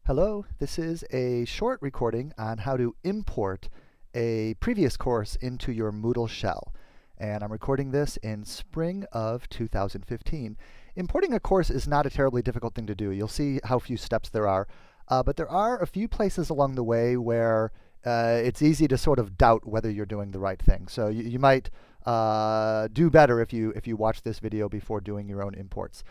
Hello, this is a short recording on how to import a previous course into your Moodle shell. And I'm recording this in spring of 2015. Importing a course is not a terribly difficult thing to do. You'll see how few steps there are. But there are a few places along the way where it's easy to sort of doubt whether you're doing the right thing. So you might do better if you watch this video before doing your own imports.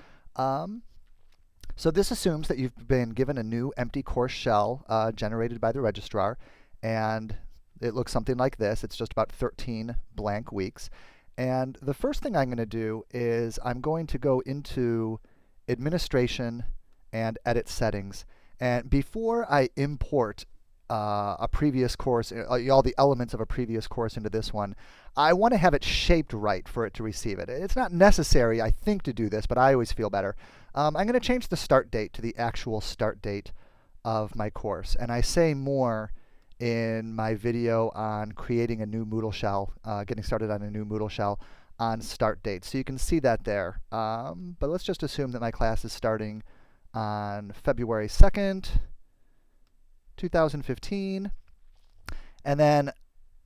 So this assumes that you've been given a new empty course shell generated by the registrar, and it looks something like this. It's just about 13 blank weeks. And the first thing I'm going to do is I'm going to go into Administration and Edit Settings. And before I import a previous course, all the elements of a previous course into this one, I want to have it shaped right for it to receive it. It's not necessary, I think, to do this, but I always feel better. I'm going to change the start date to the actual start date of my course. And I say more in my video on creating a new Moodle shell, getting started on a new Moodle shell on start date. So you can see that there. But let's just assume that my class is starting on February 2nd, 2015. And then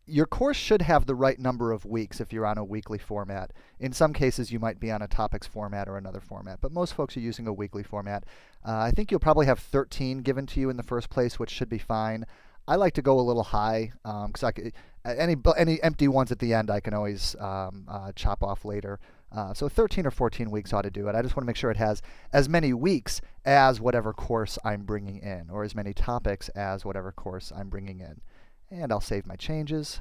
your course should have the right number of weeks if you're on a weekly format. In some cases, you might be on a topics format or another format, but most folks are using a weekly format. I think you'll probably have 13 given to you in the first place, which should be fine. I like to go a little high, because any empty ones at the end I can always chop off later. So 13 or 14 weeks ought to do it. I just want to make sure it has as many weeks as whatever course I'm bringing in, or as many topics as whatever course I'm bringing in. And I'll save my changes.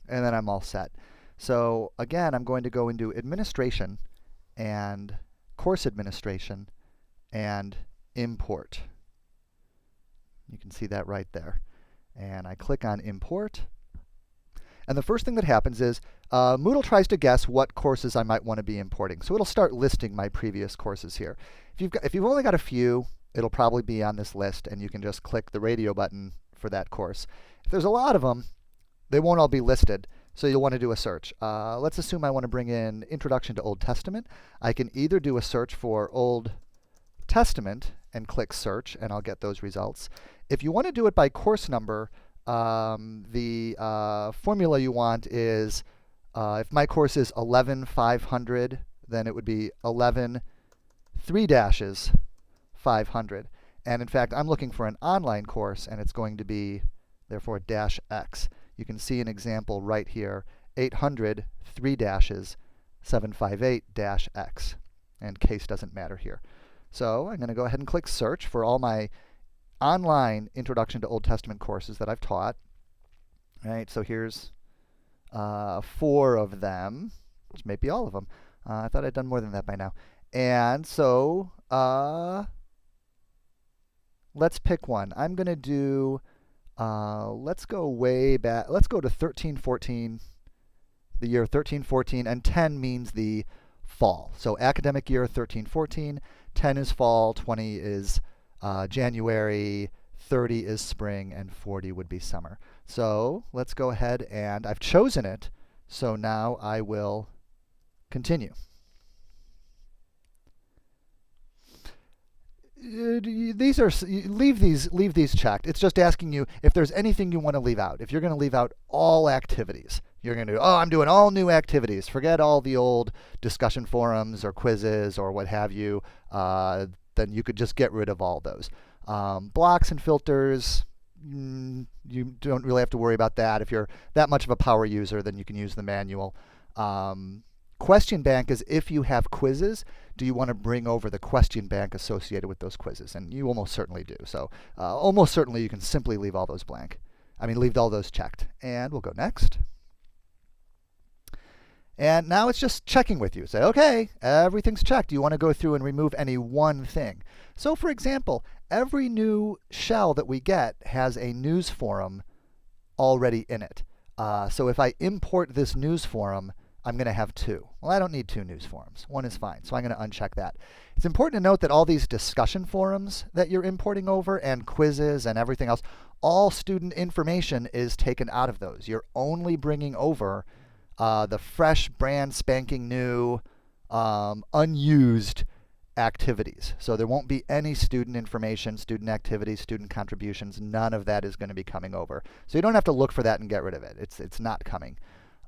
And then I'm all set. So again, I'm going to go into Administration and Course Administration and Import. You can see that right there. And I click on Import. And the first thing that happens is Moodle tries to guess what courses I might want to be importing. So it'll start listing my previous courses here. If you've only got a few, it'll probably be on this list, and you can just click the radio button for that course. If there's a lot of them, they won't all be listed, so you'll want to do a search. Let's assume I want to bring in Introduction to Old Testament. I can either do a search for Old Testament and click Search, and I'll get those results. If you want to do it by course number, the formula you want is, if my course is 11,500, then it would be 11 3 dashes 500. And in fact, I'm looking for an online course, and it's going to be, therefore, dash X. You can see an example right here, 800 3 dashes 758 dash X. And case doesn't matter here. So I'm going to go ahead and click Search for all my online Introduction to Old Testament courses that I've taught. All right, so here's 4 of them, which may be all of them. I thought I'd done more than that by now. And so let's pick one. I'm going to do, let's go way back. Let's go to 1314, the year 1314, and 10 means the fall. So academic year 1314, 10 is fall, 20 is January, 30 is spring, and 40 would be summer. So let's go ahead, and I've chosen it, so now I will continue. Leave these checked. It's just asking you if there's anything you want to leave out. If you're going to leave out all activities, you're going to do, oh, I'm doing all new activities. Forget all the old discussion forums or quizzes or what have you. Then you could just get rid of all those. Blocks and filters, you don't really have to worry about that. If you're that much of a power user, then you can use the manual. Question bank is if you have quizzes, do you want to bring over the question bank associated with those quizzes? And you almost certainly do. So almost certainly you can simply leave all those blank. Leave all those checked. And we'll go next. And now it's just checking with you. Say, okay, everything's checked. Do you want to go through and remove any one thing? So for example, every new shell that we get has a news forum already in it. So if I import this news forum, I'm going to have 2. Well, I don't need 2 news forums. 1 is fine, so I'm going to uncheck that. It's important to note that all these discussion forums that you're importing over and quizzes and everything else, all student information is taken out of those. You're only bringing over the fresh, brand spanking new, unused activities. So there won't be any student information, student activities, student contributions. None of that is going to be coming over. So you don't have to look for that and get rid of it. It's not coming.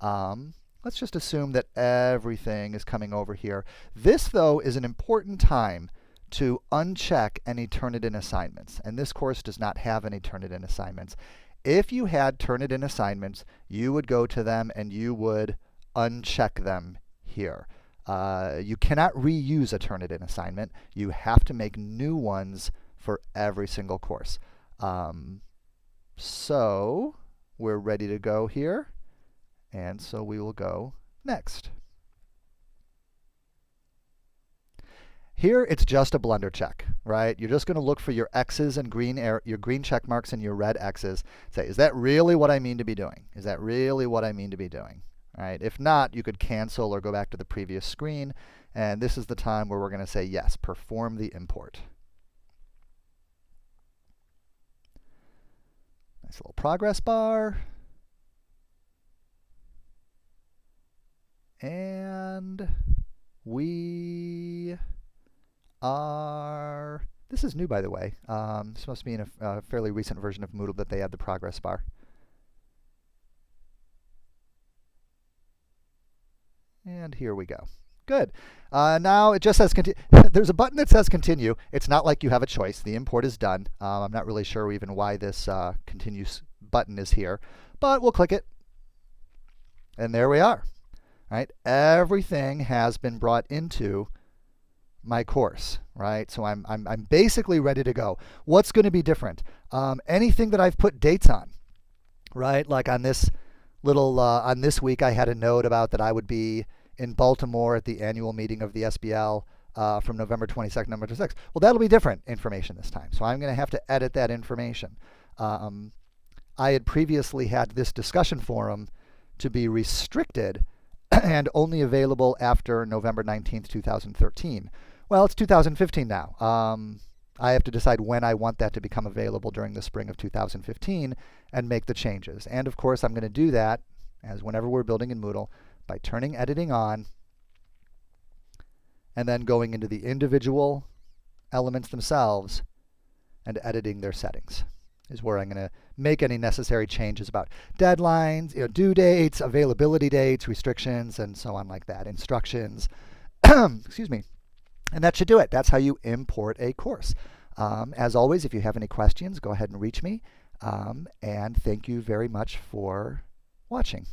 Let's just assume that everything is coming over here. This, though, is an important time to uncheck any Turnitin assignments. And this course does not have any Turnitin assignments. If you had Turnitin assignments, you would go to them and you would uncheck them here. You cannot reuse a Turnitin assignment. You have to make new ones for every single course. So we're ready to go here. And so we will go next. Here, it's just a blunder check, right? You're just going to look for your X's and your green check marks and your red X's. Say, is that really what I mean to be doing? Is that really what I mean to be doing? All right. If not, you could cancel or go back to the previous screen. And this is the time where we're going to say, yes, perform the import. Nice little progress bar. And we are, this is new, by the way. This must be in a fairly recent version of Moodle that they add the progress bar. And here we go. Good. Now it just says continue. There's a button that says continue. It's not like you have a choice. The import is done. I'm not really sure even why this continue button is here, but we'll click it. And there we are. Right? Everything has been brought into my course, right? So I'm basically ready to go. What's going to be different? Anything that I've put dates on, right? Like on this little, on this week, I had a note about that I would be in Baltimore at the annual meeting of the SBL from November 22nd, November 26th. Well, that'll be different information this time. So I'm going to have to edit that information. I had previously had this discussion forum to be restricted and only available after November 19th, 2013. Well, it's 2015 now. I have to decide when I want that to become available during the spring of 2015 and make the changes. And of course, I'm going to do that, as whenever we're building in Moodle, by turning editing on and then going into the individual elements themselves and editing their settings is where I'm going to make any necessary changes about deadlines, due dates, availability dates, restrictions, and so on like that, instructions. Excuse me. And that should do it. That's how you import a course. As always, if you have any questions, go ahead and reach me. And thank you very much for watching.